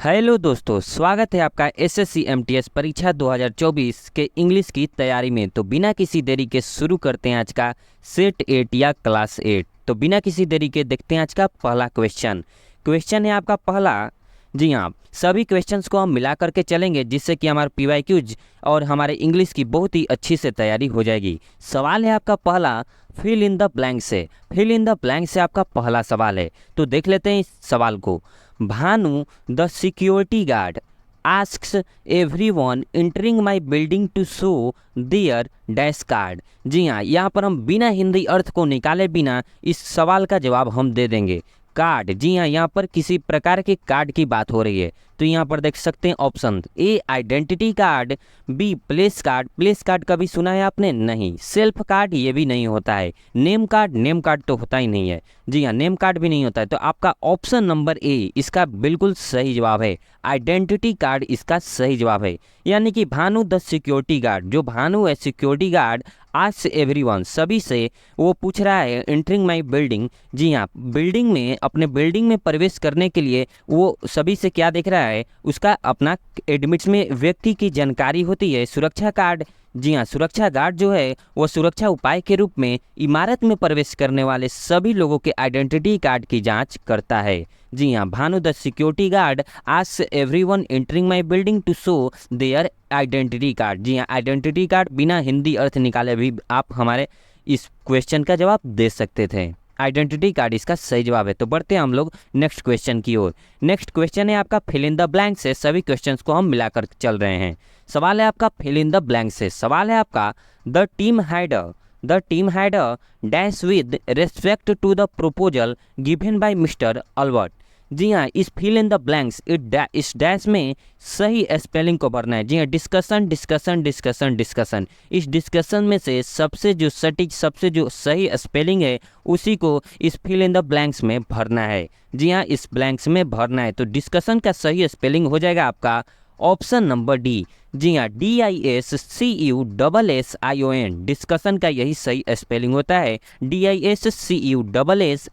Hello दोस्तों, स्वागत है आपका एसएससी एमटीएस परीक्षा 2024 के इंग्लिश की तैयारी में। तो बिना किसी देरी के शुरू करते हैं आज का सेट 8 या क्लास 8। तो बिना किसी देरी के देखते हैं आज का पहला क्वेश्चन है आपका पहला। जी हाँ, सभी क्वेश्चंस को हम मिला करके चलेंगे जिससे कि हमारे पीवाईक्यूज और हमारे इंग्लिश की बहुत ही अच्छी से तैयारी हो जाएगी। सवाल है आपका पहला, फिल इन द ब्लैंक से आपका पहला सवाल है। तो देख लेते हैं इस सवाल को। Bhanu the security guard asks everyone entering my building to show their dash card. जी हाँ, यहाँ पर हम बिना हिंदी अर्थ को निकाले बिना इस सवाल का जवाब हम दे देंगे। कार्ड, जी हाँ, यहाँ पर किसी प्रकार के कार्ड की बात हो रही है। तो यहाँ पर देख सकते हैं option A identity card, B place card कभी सुना है आपने? नहीं। सेल्फ कार्ड ये भी नहीं होता है। नेम कार्ड तो होता ही नहीं है। जी हाँ, नेम कार्ड भी नहीं होता है। तो आपका ऑप्शन नंबर ए इसका बिल्कुल सही जवाब है। आइडेंटिटी कार्ड इसका सही जवाब है। यानी कि भानु द सिक्योरिटी गार्ड, जो भानु है सिक्योरिटी गार्ड, आस्क एवरीवन, सभी से वो पूछ रहा है एंटरिंग माय बिल्डिंग। जी हाँ, बिल्डिंग में, अपने बिल्डिंग में प्रवेश करने के लिए वो सभी से क्या देख रहा है? उसका अपना एडमिट्स में व्यक्ति की जानकारी होती है, सुरक्षा कार्ड। जी हाँ, सुरक्षा गार्ड जो है वो सुरक्षा उपाय के रूप में इमारत में प्रवेश करने वाले सभी लोगों के आइडेंटिटी कार्ड की जांच करता है। जी हाँ, Bhanu the security guard ask everyone entering my building to show their identity card. जी हाँ, आइडेंटिटी कार्ड बिना हिंदी अर्थ निकाले भी आप हमारे इस क्वेश्चन का जवाब दे सकते थे। आइडेंटिटी कार्ड इसका सही जवाब है। तो बढ़ते हैं हम लोग नेक्स्ट क्वेश्चन की ओर। नेक्स्ट क्वेश्चन है आपका फिल इन द ब्लैंक से। सभी क्वेश्चंस को हम मिलाकर चल रहे हैं। सवाल है आपका फिल इन द ब्लैंक से। सवाल है आपका the team had a dash with respect to the proposal given by mister Albert. जी हाँ, इस फिल इन द ब्लैंक्स इस डैश में सही स्पेलिंग को भरना है। जी हाँ, डिस्कशन। इस डिस्कशन में से सबसे जो सही स्पेलिंग है उसी को इस फिल इन द ब्लैंक्स में भरना है। जी हाँ, इस ब्लैंक्स में भरना है। तो डिस्कशन का सही स्पेलिंग हो जाएगा आपका ऑप्शन नंबर डी। जी हाँ, DISCUSSION, डिस्कशन का यही सही स्पेलिंग होता है। DISCUSSION,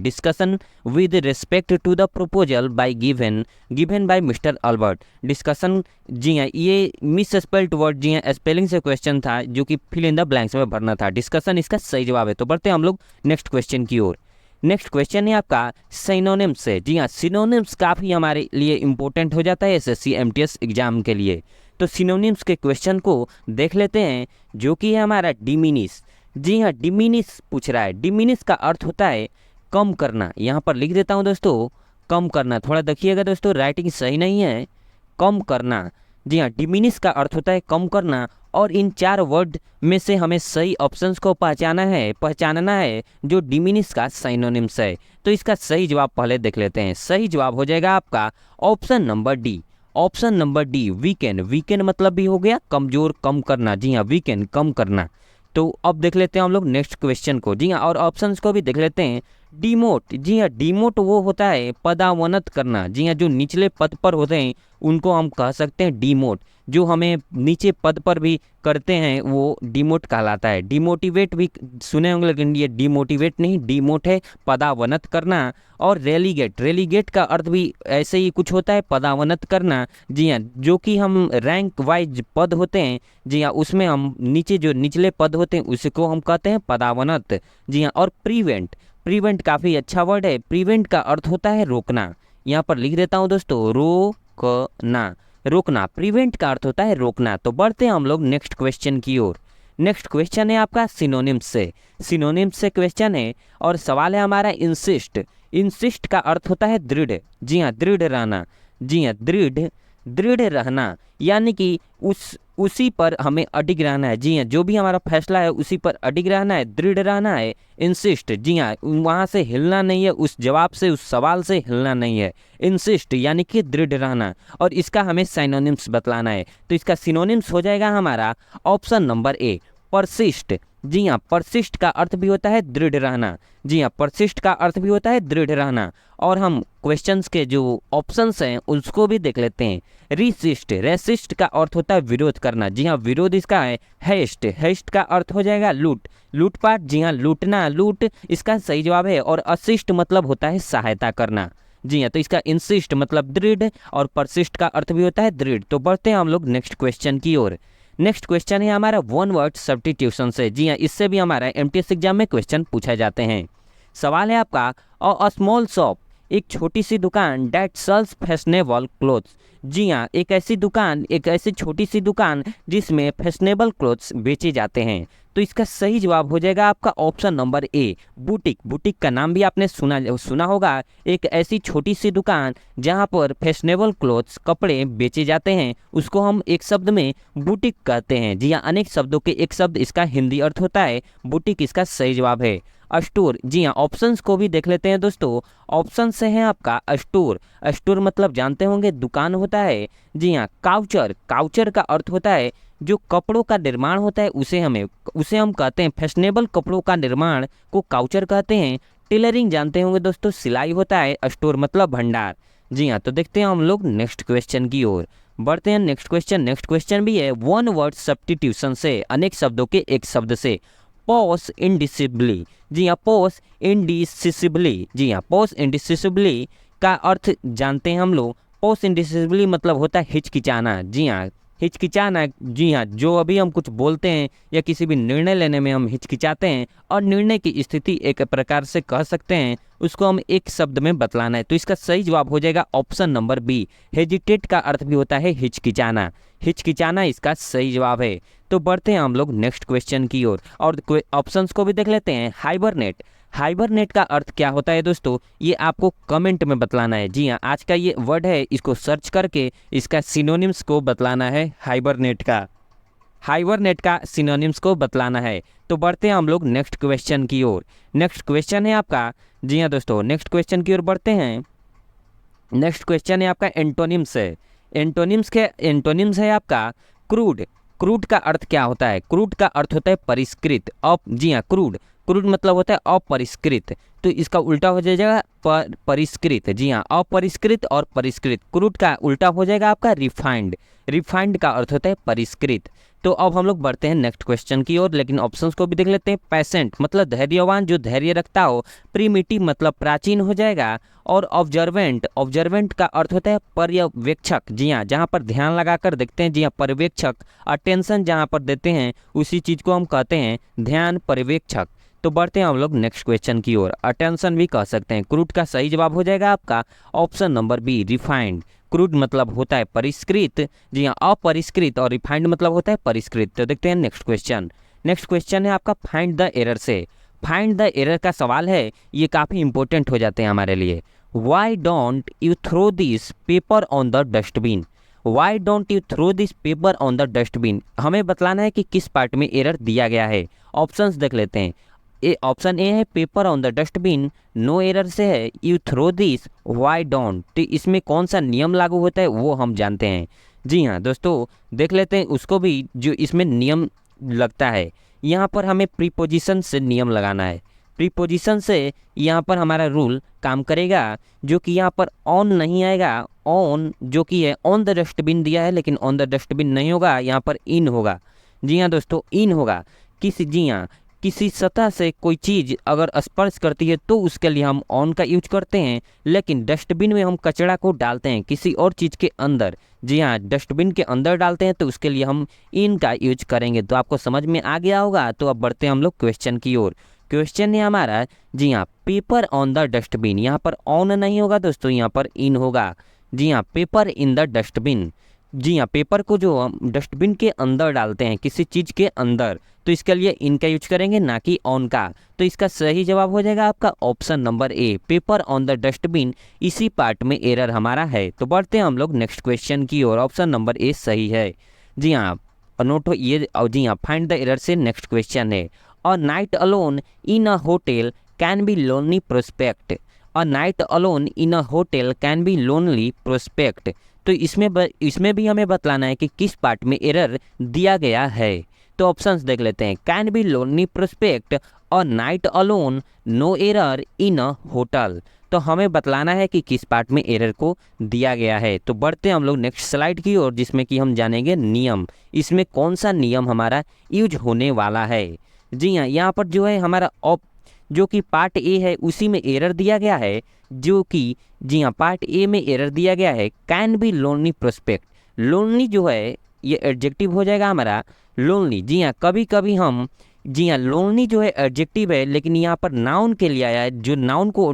discussion with respect to the proposal by given by mister Albert. Discussion, जी हाँ, ये मिस स्पेल्ड वर्ड, जी हाँ, स्पेलिंग से क्वेश्चन था जो कि फिल इन द ब्लैंक्स में भरना था। डिस्कशन इसका सही जवाब है। तो बढ़ते हैं हम लोग नेक्स्ट क्वेश्चन की ओर। नेक्स्ट क्वेश्चन है आपका सिनोनिम्स से। जी हाँ, सिनोनिम्स काफ़ी हमारे लिए इंपॉर्टेंट हो जाता है एसएससी एमटीएस एग्जाम के लिए। तो सिनोनिम्स के क्वेश्चन को देख लेते हैं, जो कि है हमारा डिमिनिश। जी हाँ, डिमिनिश पूछ रहा है। डिमिनिश का अर्थ होता है कम करना। यहाँ पर लिख देता हूँ दोस्तों, कम करना। थोड़ा देखिएगा दोस्तों, राइटिंग सही नहीं है। कम करना, जी हाँ, डिमिनिश का अर्थ होता है कम करना। और इन चार वर्ड में से हमें सही ऑप्शंस को पहचानना है जो डिमिनिश का सिनोनिम्स है। तो इसका सही जवाब पहले देख लेते हैं। सही जवाब हो जाएगा आपका ऑप्शन नंबर डी। वीकेंड मतलब भी हो गया कमजोर, कम करना। जी हाँ, वीकेंड कम करना। तो अब देख लेते हैं हम लोग नेक्स्ट क्वेश्चन को। जी हाँ, और ऑप्शंस को भी देख लेते हैं। डिमोट, जी हाँ, डिमोट वो होता है पदावनत करना। जी हाँ, जो निचले पद पर होते हैं उनको हम कह सकते हैं डिमोट। जो हमें नीचे पद पर भी करते हैं वो डिमोट कहलाता है। डिमोटिवेट भी सुने होंगे, लेकिन ये डिमोटिवेट नहीं, डिमोट है पदावनत करना। और रेलीगेट का अर्थ भी ऐसे ही कुछ होता है, पदावनत करना। जी हाँ, जो कि हम रैंक वाइज पद होते हैं, जी हाँ, उसमें हम नीचे जो निचले पद होते हैं उसको हम कहते हैं पदावनत। जी हाँ, और प्रिवेंट काफ़ी अच्छा वर्ड है। प्रिवेंट का अर्थ होता है रोकना। यहाँ पर लिख देता हूँ दोस्तों, रोकना। प्रिवेंट का अर्थ होता है रोकना। तो बढ़ते हैं हम लोग नेक्स्ट क्वेश्चन की ओर। नेक्स्ट क्वेश्चन है आपका सिनोनिम्स से क्वेश्चन है। और सवाल है हमारा इंसिस्ट का अर्थ होता है दृढ़। जी हाँ, दृढ़ रहना। जी हाँ, दृढ़ रहना, यानी कि उसी पर हमें अडिग रहना है। जी हाँ, जो भी हमारा फैसला है उसी पर अडिग रहना है, दृढ़ रहना है। इंसिस्ट, जी हाँ, वहाँ से हिलना नहीं है, उस जवाब से, उस सवाल से हिलना नहीं है। इंसिस्ट यानी कि दृढ़ रहना। और इसका हमें सिनोनिम्स बतलाना है। तो इसका सिनोनिम्स हो जाएगा हमारा ऑप्शन नंबर ए, परसिस्ट। जी हाँ, परसिस्ट का अर्थ भी होता है दृढ़ रहना। जी हाँ, परसिस्ट का अर्थ भी होता है दृढ़ रहना। और हम क्वेश्चंस के जो ऑप्शंस हैं उसको भी देख लेते हैं। रेसिस्ट का अर्थ होता है विरोध करना। जी हाँ, विरोध इसका है हेस्ट का अर्थ हो जाएगा लूटपाट। जी हाँ, लूटना, लूट इसका सही जवाब है। और असिस्ट मतलब होता है सहायता करना। जी हाँ, तो इसका इंसिस्ट मतलब दृढ़ और परसिस्ट का अर्थ भी होता है दृढ़। तो बढ़ते हैं हम लोग नेक्स्ट क्वेश्चन की ओर। नेक्स्ट क्वेश्चन है हमारा वन वर्ड सब्स्टिट्यूशन से। जी हाँ, इससे भी हमारा एमटीएस एग्जाम में क्वेश्चन पूछा जाते हैं। सवाल है आपका अ स्मॉल शॉप, एक छोटी सी दुकान डेट सेल्स फैशनेबल क्लोथ्स। जी हाँ, एक ऐसी छोटी सी दुकान जिसमें फैशनेबल क्लोथ्स बेचे जाते हैं। तो इसका सही जवाब हो जाएगा आपका ऑप्शन नंबर ए, बुटीक। बुटीक का नाम भी आपने सुना होगा। एक ऐसी छोटी सी दुकान जहाँ पर फैशनेबल क्लोथ्स कपड़े बेचे जाते हैं, उसको हम एक शब्द में बुटीक कहते हैं। जी हाँ, अनेक शब्दों के एक शब्द इसका हिंदी अर्थ होता है बुटीक, इसका सही जवाब है। स्टोर, जी हाँ, ऑप्शंस को भी देख लेते हैं दोस्तों। ऑप्शन से है आपका स्टोर। स्टोर मतलब जानते होंगे दुकान होता है। जी हाँ, काउचर, काउचर का अर्थ होता है जो कपड़ों का निर्माण होता है उसे हम कहते हैं, फैशनेबल कपड़ों का निर्माण को काउचर कहते हैं। टेलरिंग जानते होंगे दोस्तों, सिलाई होता है। स्टोर मतलब भंडार। जी हाँ, तो देखते हैं हम लोग नेक्स्ट क्वेश्चन की ओर बढ़ते हैं। नेक्स्ट क्वेश्चन भी है वन वर्ड सब्स्टिट्यूशन से, अनेक शब्दों के एक शब्द से। पॉस इंडिसिबली, जी हाँ, पॉस इंडिसिबली, जी हाँ, पॉस इंडिसिबली का अर्थ जानते हैं हम लोग। पॉस इंडिसिबली मतलब होता है हिचकिचाना। जी हाँ, हिचकिचाना। जी हाँ, जो अभी हम कुछ बोलते हैं या किसी भी निर्णय लेने में हम हिचकिचाते हैं और निर्णय की स्थिति एक प्रकार से कह सकते हैं, उसको हम एक शब्द में बतलाना है। तो इसका सही जवाब हो जाएगा ऑप्शन नंबर बी, हेजिटेट का अर्थ भी होता है हिचकिचाना। हिचकिचाना इसका सही जवाब है। तो बढ़ते हैं हम लोग नेक्स्ट क्वेश्चन की ओर और ऑप्शंस को भी देख लेते हैं। हाइबरनेट, हाइबरनेट का अर्थ क्या होता है दोस्तों, ये आपको कमेंट में बतलाना है। जी हाँ, आज का ये वर्ड है, इसको सर्च करके इसका सिनोनिम्स को बतलाना है। हाइबरनेट का सिनोनिम्स को बतलाना है। तो बढ़ते हैं हम लोग नेक्स्ट क्वेश्चन की ओर। नेक्स्ट क्वेश्चन है आपका, जी हाँ दोस्तों, नेक्स्ट क्वेश्चन की ओर बढ़ते हैं। नेक्स्ट क्वेश्चन है आपका एंटोनिम्स है। एंटोनिम्स है आपका क्रूड। क्रूड का अर्थ क्या होता है? क्रूड का अर्थ होता है परिष्कृत। जी हाँ, क्रूड मतलब होता है अपरिष्कृत, तो इसका उल्टा हो जाएगा परिष्कृत। जी हाँ, अपरिष्कृत और परिष्कृत। क्रूड का उल्टा हो जाएगा आपका रिफाइंड। रिफाइंड का अर्थ होता है परिष्कृत। तो अब हम लोग बढ़ते हैं नेक्स्ट क्वेश्चन की ओर, लेकिन ऑप्शंस को भी देख लेते हैं। पेशेंट मतलब धैर्यवान, जो धैर्य रखता हो। प्रीमिटिव मतलब प्राचीन हो जाएगा। और ऑब्जर्वेंट का अर्थ होता है पर्यवेक्षक। जी हाँ, जहाँ पर ध्यान लगाकर देखते हैं। जी हाँ, पर्यवेक्षक। अटेंशन जहाँ पर देते हैं उसी चीज़ को हम कहते हैं ध्यान पर्यवेक्षक। तो बढ़ते हैं हम लोग नेक्स्ट क्वेश्चन की ओर। अटेंशन भी कह सकते हैं। क्रूड का सही जवाब हो जाएगा आपका option number B, refined. Crude मतलब होता है परिष्कृत। जी हाँ, अपरिष्कृत, और रिफाइंड मतलब होता है परिष्कृत। तो देखते हैं नेक्स्ट क्वेश्चन है आपका फाइंड द एरर से। फाइंड द एरर का सवाल है, ये काफ़ी इंपॉर्टेंट हो जाते हैं हमारे लिए। Why don't you throw this paper on the dustbin. Why don't you throw this paper on the dustbin, हमें बतलाना है कि किस पार्ट में एरर दिया गया है। ऑप्शंस देख लेते हैं। ऑप्शन ए है paper on the dustbin, no error से है you throw this, why don't. तो इसमें कौन सा नियम लागू होता है वो हम जानते हैं। जी हाँ दोस्तों, देख लेते हैं उसको भी, जो इसमें नियम लगता है। यहाँ पर हमें प्रीपोजिशन से नियम लगाना है। प्रीपोजिशन से यहाँ पर हमारा रूल काम करेगा, जो कि यहाँ पर ऑन नहीं आएगा। ऑन जो कि है ऑन द डस्टबिन दिया है, लेकिन ऑन द डस्टबिन नहीं होगा, यहाँ पर इन होगा। जी हाँ दोस्तों, इन होगा। जी हाँ, किसी सतह से कोई चीज़ अगर स्पर्श करती है तो उसके लिए हम ऑन का यूज करते हैं, लेकिन डस्टबिन में हम कचरा को डालते हैं किसी और चीज़ के अंदर। जी हाँ, डस्टबिन के अंदर डालते हैं, तो उसके लिए हम इन का यूज करेंगे। तो आपको समझ में आ गया होगा। तो अब बढ़ते हैं हम लोग क्वेश्चन की ओर। क्वेश्चन है हमारा, जी हाँ, पेपर ऑन द डस्टबिन। यहाँ पर ऑन नहीं होगा दोस्तों, यहाँ पर इन होगा। जी हाँ, पेपर इन द डस्टबिन। जी हाँ, पेपर को जो हम डस्टबिन के अंदर डालते हैं किसी चीज़ के अंदर, तो इसके लिए इनका यूज करेंगे, ना कि ऑन का। तो इसका सही जवाब हो जाएगा आपका option number A, paper on the dustbin. इसी पार्ट में एरर हमारा है। तो बढ़ते हैं हम लोग नेक्स्ट क्वेश्चन की ओर। ऑप्शन नंबर ए सही है। जी हाँ, नोट हो ये। जी हाँ, फाइंड द एरर से नेक्स्ट क्वेश्चन है। A night alone in a hotel can be lonely prospect. A night alone in a hotel can be lonely prospect. तो इसमें भी हमें बतलाना है कि किस पार्ट में एरर दिया गया है। तो ऑप्शंस देख लेते हैं। कैन बी लोनली प्रोस्पेक्ट, और night alone, no error, in a hotel. तो हमें बतलाना है कि किस पार्ट में एरर को दिया गया है। तो बढ़ते हैं हम लोग नेक्स्ट स्लाइड की ओर, जिसमें कि हम जानेंगे नियम। इसमें कौन सा नियम हमारा यूज होने वाला है। जी हाँ, यहाँ पर जो है हमारा जो कि पार्ट ए है उसी में एरर दिया गया है, जो कि जी हाँ पार्ट ए में एरर दिया गया है can be lonely prospect. Lonely जो है ये एडजेक्टिव हो जाएगा हमारा लोनली। जी हाँ कभी कभी हम जी हाँ लोनली जो है एडजेक्टिव है, लेकिन यहाँ पर नाउन के लिए आया है जो नाउन को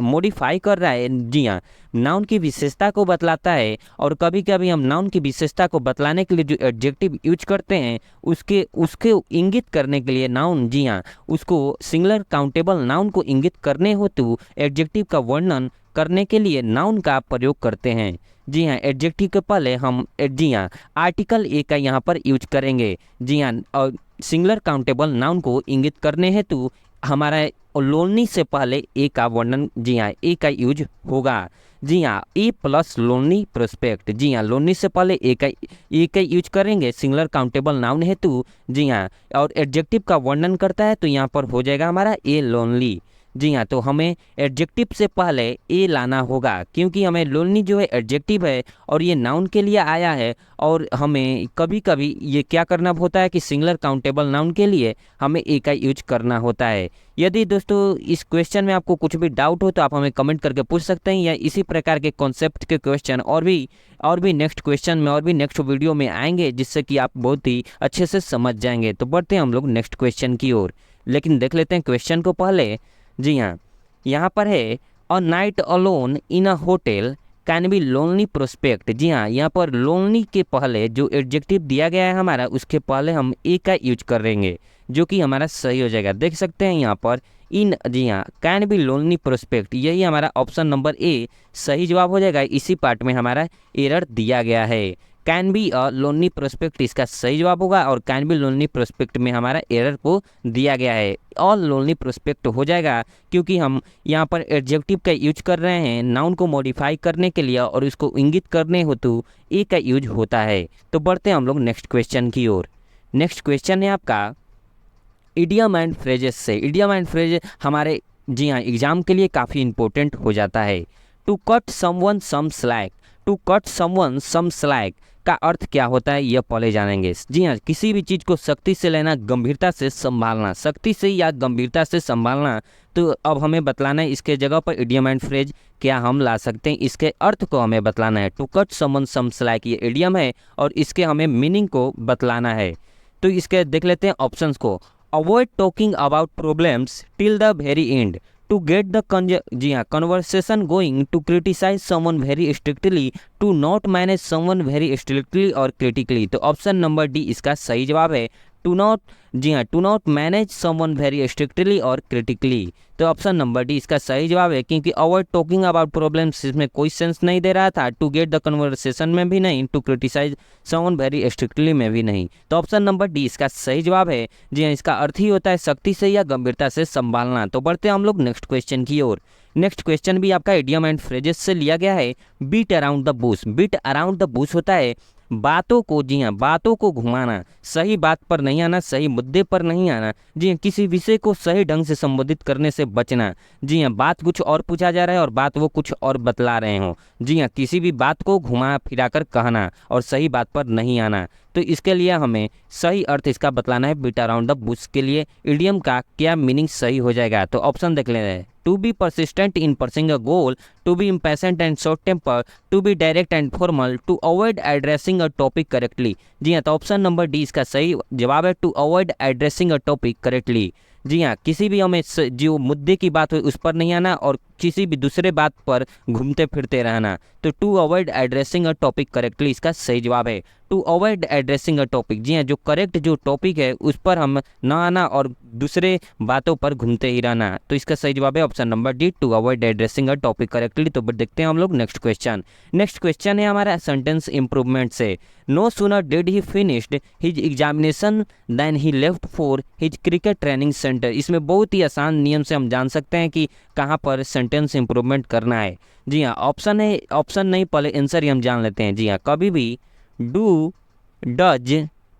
मॉडिफाई कर रहा है। जी हाँ नाउन की विशेषता को बतलाता है, और कभी कभी हम नाउन की विशेषता को बतलाने के लिए जो एडजेक्टिव यूज करते हैं उसके उसके इंगित करने के लिए नाउन जी हाँ उसको सिंगुलर काउंटेबल नाउन को इंगित करने हेतु एडजेक्टिव का वर्णन करने के लिए नाउन का प्रयोग करते हैं। जी हाँ एडजेक्टिव के पहले हम जी हाँ आर्टिकल ए का यहाँ पर यूज करेंगे। जी हाँ और सिंगुलर काउंटेबल नाउन को इंगित करने हेतु हमारा लोनली से पहले ए का वर्णन जी हाँ ए का यूज होगा। जी हाँ ए प्लस लोनली प्रोस्पेक्ट। जी हाँ लोनली से पहले ए का यूज करेंगे सिंगुलर काउंटेबल नाउन हेतु। जी हाँ और एडजेक्टिव का वर्णन करता है तो यहाँ पर हो जाएगा हमारा ए लोनली। जी हाँ तो हमें एडजेक्टिव से पहले ए लाना होगा, क्योंकि हमें लोनली जो है एडजेक्टिव है और ये नाउन के लिए आया है, और हमें कभी कभी ये क्या करना होता है कि सिंगुलर काउंटेबल नाउन के लिए हमें ए का यूज करना होता है। यदि दोस्तों इस क्वेश्चन में आपको कुछ भी डाउट हो तो आप हमें कमेंट करके पूछ सकते हैं, या इसी प्रकार के कॉन्सेप्ट के क्वेश्चन और भी नेक्स्ट क्वेश्चन में और भी नेक्स्ट वीडियो में आएंगे, जिससे कि आप बहुत ही अच्छे से समझ जाएंगे। तो बढ़ते हैं हम लोग नेक्स्ट क्वेश्चन की ओर, लेकिन देख लेते हैं क्वेश्चन को पहले। जी हाँ यहाँ पर है a night alone in a hotel can be lonely prospect. जी हाँ यहाँ पर लोनली के पहले जो एडजेक्टिव दिया गया है हमारा उसके पहले हम ए का यूज करेंगे, जो कि हमारा सही हो जाएगा। देख सकते हैं यहाँ पर इन जी हाँ कैन बी लोनली प्रोस्पेक्ट, यही हमारा ऑप्शन नंबर ए सही जवाब हो जाएगा। इसी पार्ट में हमारा एरर दिया गया है। Can be a lonely prospect इसका सही जवाब होगा, और कैन बी लोनली प्रोस्पेक्ट में हमारा एरर को दिया गया है। ऑल लोनली प्रोस्पेक्ट हो जाएगा, क्योंकि हम यहाँ पर एडजेक्टिव का यूज कर रहे हैं नाउन को मॉडिफाई करने के लिए, और उसको इंगित करने हेतु ए का यूज होता है। तो बढ़ते हैं हम लोग नेक्स्ट क्वेश्चन की ओर। नेक्स्ट क्वेश्चन है आपका इडियम एंड फ्रेजेस से। इडियम एंड फ्रेज हमारे जी हाँ एग्जाम के लिए काफ़ी इंपॉर्टेंट हो जाता है। To cut someone some slack. To cut someone some slack का अर्थ क्या होता है यह पहले जानेंगे। जी हाँ किसी भी चीज़ को सख्ती से लेना, गंभीरता से संभालना, सख्ती से या गंभीरता से संभालना। तो अब हमें बतलाना है इसके जगह पर इडियम एंड फ्रेज क्या हम ला सकते हैं, इसके अर्थ को हमें बतलाना है। To cut someone some slack ये इडियम है और इसके हमें मीनिंग को बतलाना है। तो इसके देख लेते हैं ऑप्शंस को। Avoid talking about problems till the very end, to get the जी हाँ conversation going, to criticise someone very strictly, to not manage someone very strictly और क्रिटिकली। तो ऑप्शन नंबर डी इसका सही जवाब है। टू नॉट जी हाँ to not manage someone very strictly और क्रिटिकली। तो ऑप्शन नंबर डी इसका सही जवाब है, क्योंकि अवॉइड टॉकिंग अबाउट प्रॉब्लम्स इसमें कोई सेंस नहीं दे रहा था, टू गेट द कन्वर्सेशन में भी नहीं, to criticise someone very strictly में भी नहीं। तो ऑप्शन नंबर डी इसका सही जवाब है। जी हाँ इसका अर्थ ही होता है सख्ती से या गंभीरता से संभालना। तो बढ़ते हैं हम लोग नेक्स्ट क्वेश्चन की ओर। नेक्स्ट क्वेश्चन भी आपका इडियम एंड फ्रेजेस से लिया गया है। Beat around the bush. Beat around the bush होता है बातों को जी हाँ बातों को घुमाना, सही बात पर नहीं आना, सही मुद्दे पर नहीं आना। जी हाँ किसी विषय को सही ढंग से संबोधित करने से बचना। जी हाँ बात कुछ और पूछा जा रहा है और बात वो कुछ और बतला रहे हो। जी हाँ किसी भी बात को घुमा फिराकर कहना और सही बात पर नहीं आना। तो इसके लिए हमें सही अर्थ इसका बतलाना है। बीट अराउंड द बुश के लिए इडियम का क्या मीनिंग सही हो जाएगा। तो ऑप्शन देख लेते हैं। To be persistent in pursuing a goal, to be impatient and short temper, to be direct and formal, to avoid addressing a topic correctly. जी हाँ तो ऑप्शन नंबर डी इसका सही जवाब है। To avoid addressing a topic correctly. जी हाँ किसी भी हमें जो मुद्दे की बात हो उस पर नहीं आना और किसी भी दूसरे बात पर घूमते फिरते रहना। तो to avoid addressing a topic correctly इसका सही जवाब है। To avoid addressing a topic जी हाँ जो करेक्ट जो टॉपिक है उस पर हम ना आना और दूसरे बातों पर घूमते ही रहना। तो इसका सही जवाब है option number D, to avoid addressing a topic correctly. तो देखते हैं हम लोग नेक्स्ट क्वेश्चन। नेक्स्ट क्वेश्चन है हमारा सेंटेंस इंप्रूवमेंट से। No sooner did he finished his examination then he left for his cricket training centre. इसमें बहुत ही आसान नियम से हम जान सकते हैं कि कहाँ पर सेंटेंस इंप्रूवमेंट करना है। जी हाँ ऑप्शन है, ऑप्शन नहीं पहले आंसर ही हम जान लेते हैं। जी हाँ कभी भी डू डज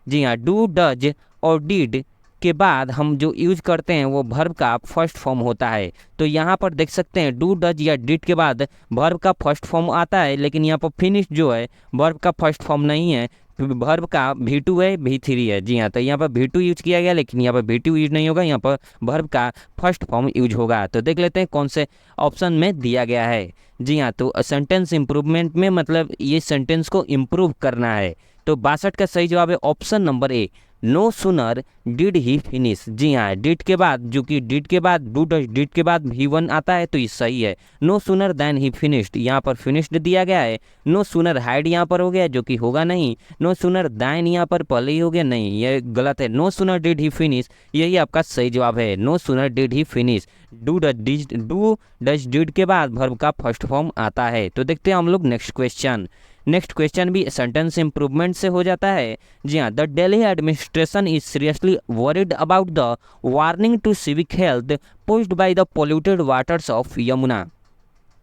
जी हाँ डू डज और डिड के बाद हम जो यूज करते हैं वो वर्ब का फर्स्ट फॉर्म होता है। तो यहाँ पर देख सकते हैं डू डज या डिड के बाद वर्ब का फर्स्ट फॉर्म आता है, लेकिन यहाँ पर फिनिश जो है वर्ब का फर्स्ट फॉर्म नहीं है, वर्ब का V2 है V3 है। जी हाँ, तो यहाँ पर V2 यूज किया गया, लेकिन यहाँ पर V2 यूज नहीं होगा, यहाँ पर वर्ब का फर्स्ट फॉर्म यूज होगा। तो देख लेते हैं कौन से ऑप्शन में दिया गया है। जी हाँ, तो सेंटेंस इम्प्रूवमेंट में मतलब ये सेंटेंस को इम्प्रूव करना है। तो 62 का सही जवाब है option number A, no sooner did he finish. जी हाँ, डिड के बाद, जो कि डिड के बाद डिड के बाद V1 आता है, तो ये सही है। नो सुनर देन ही फिनिश्ड, यहाँ पर फिनिश्ड दिया गया है। नो सुनर हाइड यहाँ पर हो गया, जो कि होगा नहीं। नो सुनर देन यहाँ पर पहले ही हो गया, नहीं, ये गलत है। No sooner did he finish, यही आपका सही जवाब है। No sooner did he finish, do does did के बाद वर्ब का फर्स्ट फॉर्म आता है। तो देखते हैं हम लोग नेक्स्ट क्वेश्चन। नेक्स्ट क्वेश्चन भी सेंटेंस इंप्रूवमेंट से हो जाता है। जी हाँ, the Delhi administration is seriously worried about the warning to civic health posed by the polluted waters of Yamuna.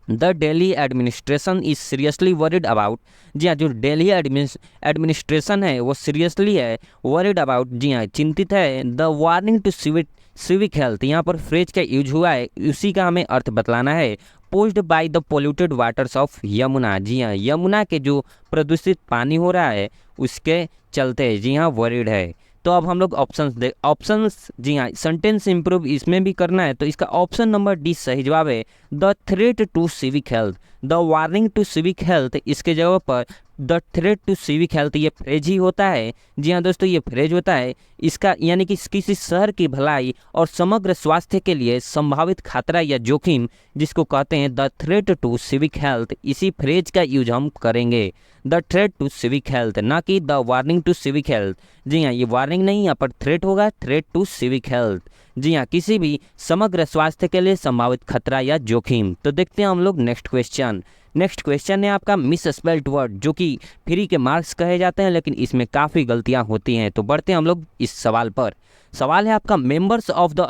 The Delhi administration is seriously worried about, जी हाँ, जो दिल्ली एडमिनिस्ट्रेशन है वो सीरियसली है, वरीड अबाउट, जी हाँ, चिंतित है, the warning to civic health, यहाँ पर फ्रेज का यूज हुआ है, उसी का हमें अर्थ बतलाना है। Posed by the polluted waters of Yamuna, जी हाँ, यमुना के जो प्रदूषित पानी हो रहा है उसके चलते, जी हाँ, वरीड है। तो अब हम लोग ऑप्शंस, जी हाँ, सेंटेंस इंप्रूव इसमें भी करना है, तो इसका ऑप्शन नंबर डी सही जवाब है। The threat to civic health, the warning to civic health, इसके जगह पर the threat to civic health ये फ्रेज ही होता है। जी हाँ दोस्तों, ये फ्रेज होता है। इसका यानी कि किसी शहर की भलाई और समग्र स्वास्थ्य के लिए संभावित खतरा या जोखिम, जिसको कहते हैं the threat to civic health, इसी फ्रेज का यूज हम करेंगे। The threat to civic health, ना कि the warning to civic health. जी हाँ, ये वार्निंग नहीं, यहाँ पर थ्रेट होगा, थ्रेट टू सिविक हेल्थ। जी हाँ, किसी भी समग्र स्वास्थ्य के लिए संभावित खतरा या जोखिम। तो देखते हैं हम लोग नेक्स्ट क्वेश्चन। नेक्स्ट क्वेश्चन है आपका मिस स्पेल्ड वर्ड, जो कि फ्री के मार्क्स कहे जाते हैं, लेकिन इसमें काफ़ी गलतियां होती हैं। तो बढ़ते हैं हम लोग इस सवाल पर। सवाल है आपका, members of the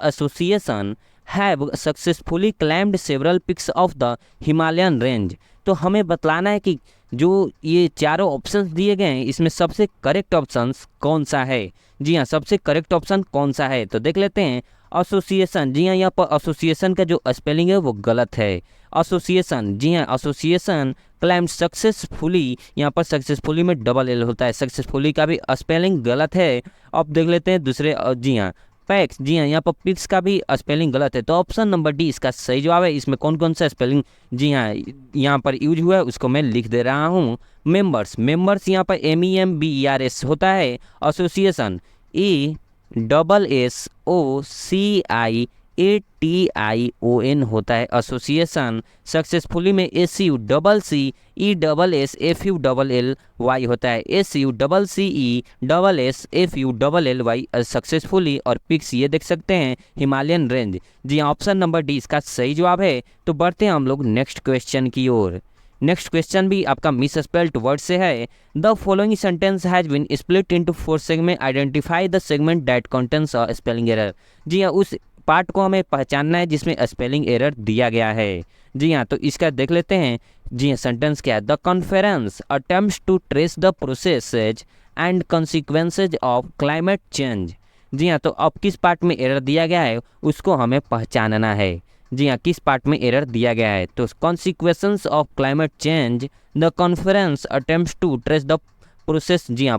association have successfully climbed several peaks of the Himalayan range. तो हमें बतलाना है कि जो ये चारों ऑप्शंस दिए गए हैं, इसमें सबसे करेक्ट ऑप्शन कौन सा है। जी हाँ, सबसे करेक्ट ऑप्शन कौन सा है, तो देख लेते हैं। एसोसिएशन, जी हाँ, यहाँ पर एसोसिएशन का जो स्पेलिंग है वो गलत है। एसोसिएशन, जी हाँ, एसोसिएशन क्लाइम्ड सक्सेसफुली, यहाँ पर सक्सेसफुली में डबल एल होता है, सक्सेसफुली का भी स्पेलिंग गलत है। अब देख लेते हैं दूसरे, जी हाँ, पैक्स, जी हाँ, यहाँ पर पिक्स का भी स्पेलिंग गलत है। तो ऑप्शन नंबर डी इसका सही जवाब है। इसमें कौन कौन सा स्पेलिंग, जी हाँ, यहाँ पर यूज हुआ है उसको मैं लिख दे रहा हूँ। मेंबर्स, यहाँ पर MEMBERS होता है। एसोसिएशन ESSOCIATION होता है एसोसिएशन। सक्सेसफुली में SUCCESSFULLY होता है, SUCCESSFULLY सक्सेसफुली। और पिक्स ये देख सकते हैं हिमालयन रेंज। जी हाँ, ऑप्शन नंबर डी इसका सही जवाब है। तो बढ़ते हैं हम लोग नेक्स्ट क्वेश्चन की ओर। नेक्स्ट क्वेश्चन भी आपका मिस स्पेल्ड वर्ड से है। The following sentence has been split into 4 segment, identify the segment that contains a spelling error. जी हाँ, उस पार्ट को हमें पहचानना है जिसमें स्पेलिंग एरर दिया गया है। जी हाँ, तो इसका देख लेते हैं। जी हाँ, सेंटेंस क्या है, the conference attempts to trace the processes and consequences of climate change. जी हाँ, तो अब किस पार्ट में एरर दिया गया है उसको हमें पहचानना है। जी हाँ, किस पार्ट में एरर दिया गया है, तो consequences of climate change, the conference attempts to trace the process. जी हाँ,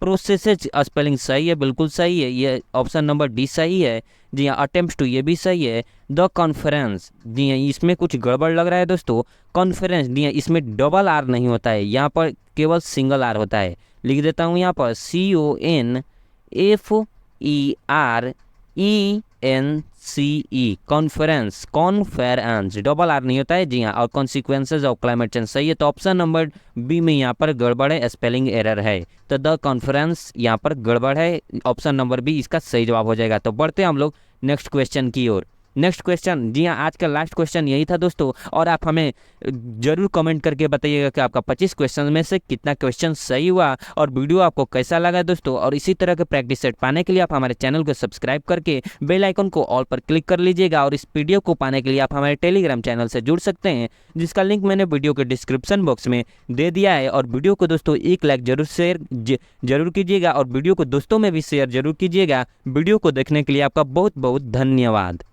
प्रोसेसेज स्पेलिंग सही है, बिल्कुल सही है, ये ऑप्शन नंबर डी सही है। जी हाँ, अटेम्प्ट्स टू ये भी सही है। द कॉन्फ्रेंस, जी हाँ, इसमें कुछ गड़बड़ लग रहा है दोस्तों। कॉन्फ्रेंस, जी हाँ, इसमें डबल आर नहीं होता है, यहाँ पर केवल सिंगल आर होता है। लिख देता हूँ यहाँ पर CONFERENCE, conference, conference, double R नहीं होता है। जी हाँ, और कॉन्सिक्वेंसेज ऑफ क्लाइमेट चेंज सही है। तो ऑप्शन नंबर बी में यहाँ पर गड़बड़ है, स्पेलिंग एरर है। तो द कॉन्फ्रेंस यहाँ पर गड़बड़ है, ऑप्शन नंबर बी इसका सही जवाब हो जाएगा। तो बढ़ते हैं हम लोग नेक्स्ट क्वेश्चन की ओर। नेक्स्ट क्वेश्चन, जी हाँ, आज का लास्ट क्वेश्चन यही था दोस्तों। और आप हमें जरूर कमेंट करके बताइएगा कि आपका 25 क्वेश्चन में से कितना क्वेश्चन सही हुआ और वीडियो आपको कैसा लगा दोस्तों। और इसी तरह के प्रैक्टिस सेट पाने के लिए आप हमारे चैनल को सब्सक्राइब करके बेल आइकन को ऑल पर क्लिक कर लीजिएगा। और इस वीडियो को पाने के लिए आप हमारे टेलीग्राम चैनल से जुड़ सकते हैं, जिसका लिंक मैंने वीडियो के डिस्क्रिप्शन बॉक्स में दे दिया है। और वीडियो को दोस्तों एक लाइक जरूर कीजिएगा और वीडियो को दोस्तों में भी शेयर जरूर कीजिएगा। वीडियो को देखने के लिए आपका बहुत बहुत धन्यवाद।